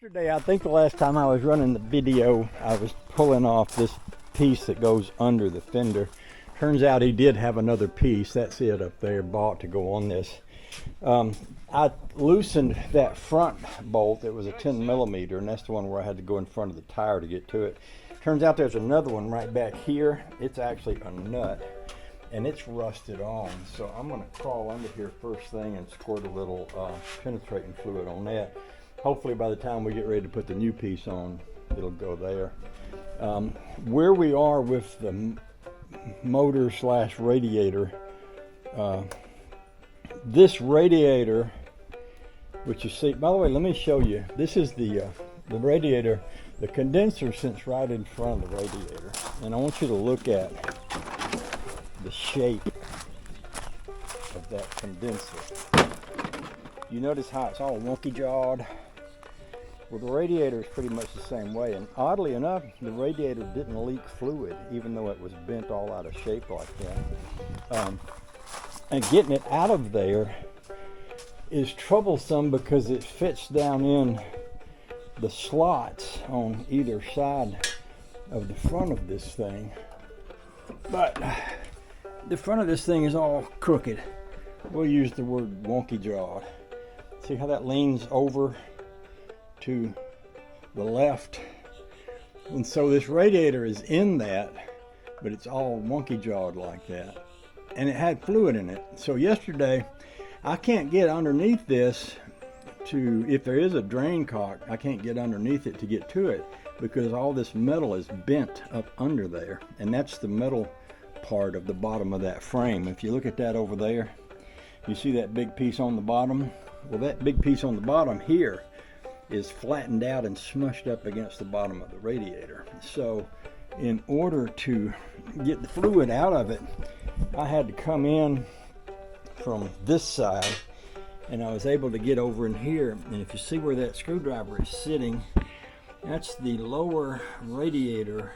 Yesterday, I think the last time I was running the video, I was pulling off this piece that goes under the fender. Turns out he did have another piece. That's it up there, bought to go on this. I loosened that front bolt. It was a 10 millimeter, and that's the one where I had to go in front of the tire to get to it. Turns out there's another one right back here. It's actually a nut, and it's rusted on. So I'm going to crawl under here first thing and squirt a little penetrating fluid on that. Hopefully by the time we get ready to put the new piece on, it'll go there. Where we are with the motor slash radiator, this radiator, which you see, by the way, let me show you. This is the radiator. The condenser sits right in front of the radiator. And I want you to look at the shape of that condenser. You notice how it's all wonky jawed? Well, the radiator is pretty much the same way, and oddly enough, the radiator didn't leak fluid, even though it was bent all out of shape like that. And getting it out of there is troublesome because it fits down in the slots on either side of the front of this thing. But the front of this thing is all crooked. We'll use the word wonky jawed. See how that leans over to the left? And so this radiator is in that, but it's all wonky jawed like that. And it had fluid in it. So yesterday, I can't get underneath this to, if there is a drain cock, I can't get underneath it to get to it because all this metal is bent up under there. And that's the metal part of the bottom of that frame. If you look at that over there, you see that big piece on the bottom? Well, that big piece on the bottom here is flattened out and smushed up against the bottom of the radiator. So in order to get the fluid out of it, I had to come in from this side, and I was able to get over in here. And if you see where that screwdriver is sitting, that's the lower radiator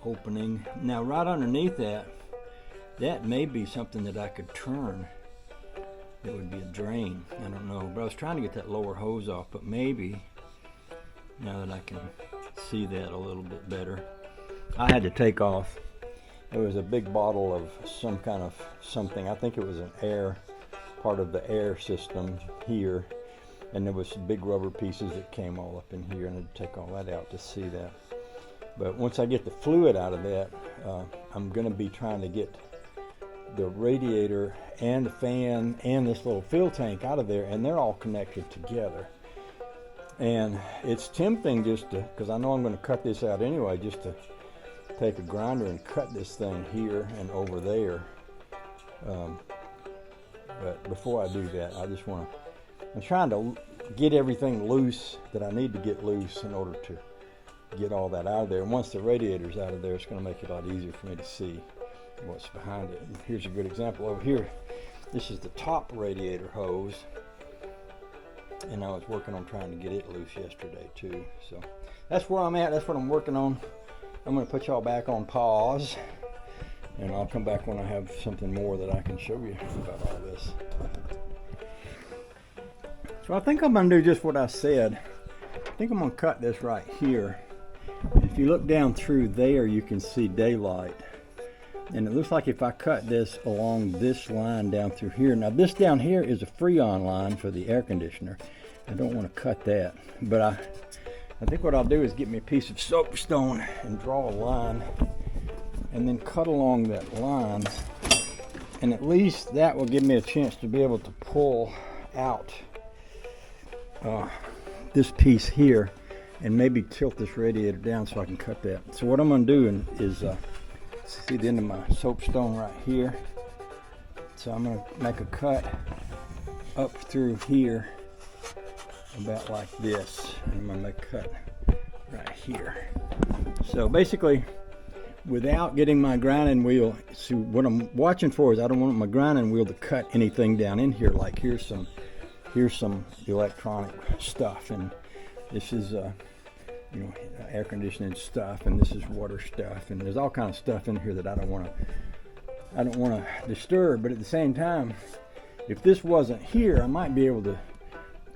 opening. Now right underneath that, that may be something that I could turn. It would be a drain. I don't know, but I was trying to get that lower hose off, but maybe now that I can see that a little bit better. I had to take off. There was a big bottle of some kind of something. I think it was an air, part of the air system here, and there was some big rubber pieces that came all up in here, and I had to take all that out to see that. But once I get the fluid out of that, I'm going to be trying to get the radiator and the fan and this little fill tank out of there, and they're all connected together. And it's tempting just to, because I know I'm going to cut this out anyway, just to take a grinder and cut this thing here and over there. But before I do that, I just want to, I'm trying to get everything loose that I need to get loose in order to get all that out of there. And once the radiator's out of there, it's going to make it a lot easier for me to see what's behind it. And here's a good example over here. This is the top radiator hose, and I was working on trying to get it loose yesterday too. So that's where I'm at. That's what I'm working on. I'm going to put y'all back on pause, and I'll come back when I have something more that I can show you about all this. So I think I'm going to do just what I said. I think I'm going to cut this right here. If you look down through there, you can see daylight. And it looks like if I cut this along this line down through here. Now this down here is a Freon line for the air conditioner. I don't want to cut that. But I think what I'll do is get me a piece of soapstone and draw a line. And then cut along that line. And at least that will give me a chance to be able to pull out this piece here. And maybe tilt this radiator down so I can cut that. So what I'm going to do is see the end of my soapstone right here. So I'm going to make a cut up through here about like this. And I'm going to make a cut right here. So basically, without getting my grinding wheel, see what I'm watching for is I don't want my grinding wheel to cut anything down in here. Like here's some electronic stuff, and this is air conditioning stuff, and this is water stuff, and there's all kinds of stuff in here that I don't want to disturb. But at the same time, if this wasn't here, I might be able to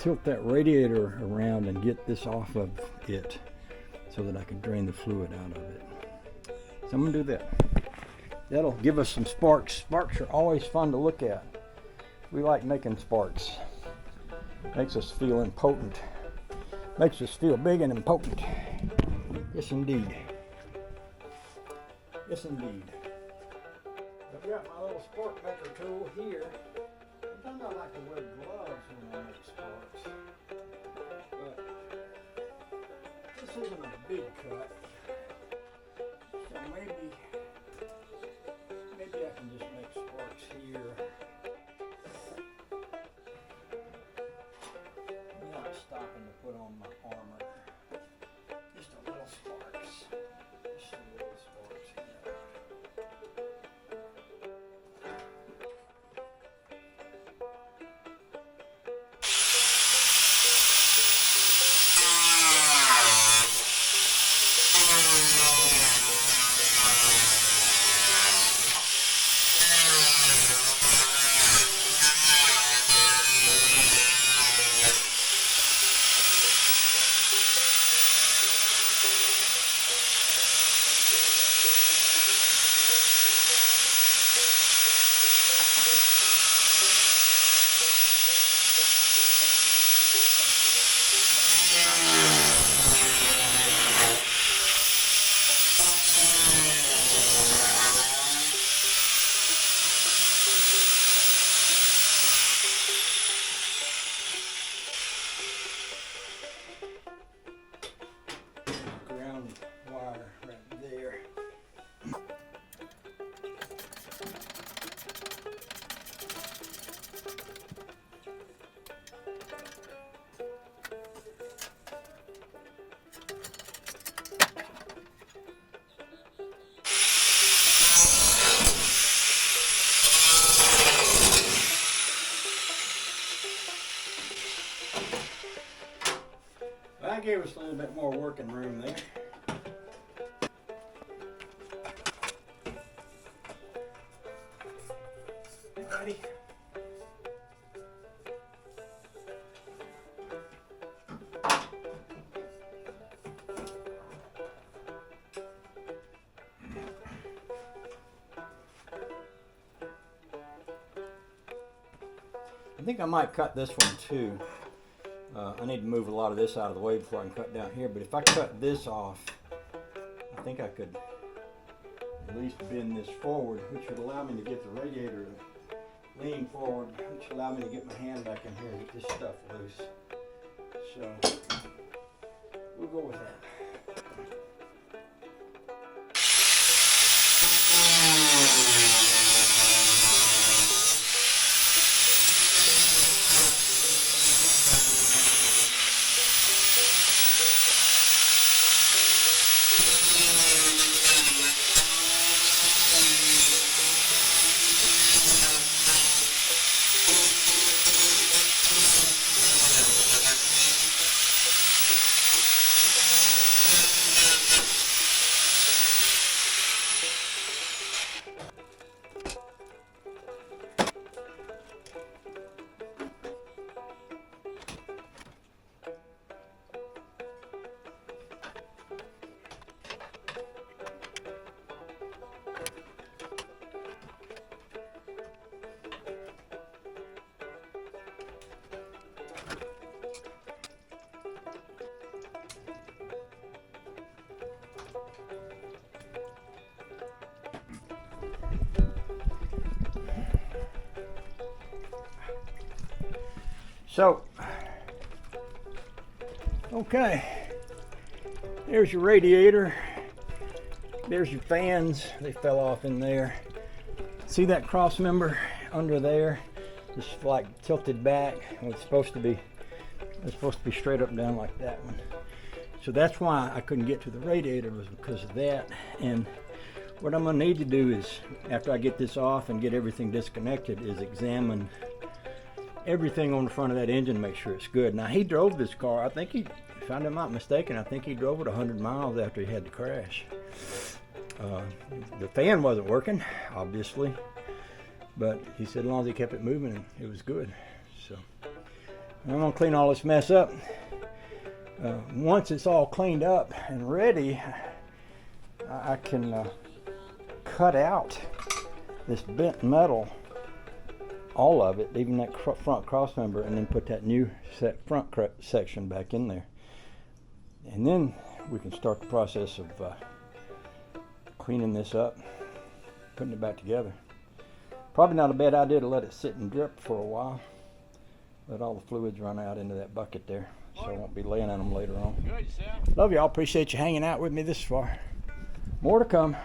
tilt that radiator around and get this off of it so that I can drain the fluid out of it. So I'm gonna do that. That'll give us some sparks. Sparks are always fun to look at. We like making sparks. Makes us feel impotent. Makes us feel big and impotent. Yes, indeed. Yes, indeed. I've got my little spark maker tool here. Sometimes I like to wear gloves when I make sparks. But this isn't a big cut. So maybe I can just make sparks here. Without stopping to put on my armor. Just a little sparks. Just a little sparks here. That gave us a little bit more working room there. Hey, buddy. I think I might cut this one too. I need to move a lot of this out of the way before I can cut down here, but if I cut this off, I think I could at least bend this forward, which would allow me to get the radiator to lean forward, which would allow me to get my hand back in here and get this stuff loose. So we'll go with that. So, okay, there's your radiator, there's your fans, they fell off in there. See that cross member under there, just like tilted back, it's supposed to be straight up and down like that one. So that's why I couldn't get to the radiator, was because of that. And what I'm gonna need to do is, after I get this off and get everything disconnected, is examine everything on the front of that engine, make sure it's good. Now, he drove this car, I think he, if I'm not mistaken, I think he drove it 100 miles after he had the crash. The fan wasn't working, obviously, but he said as long as he kept it moving, it was good. So I'm gonna clean all this mess up. Once it's all cleaned up and ready, I can cut out this bent metal, all of it, even that front cross member, and then put that new front section back in there. And then we can start the process of cleaning this up, putting it back together. Probably not a bad idea to let it sit and drip for a while. Let all the fluids run out into that bucket there, so I won't be laying on them later on. Love y'all. Appreciate you hanging out with me this far. More to come.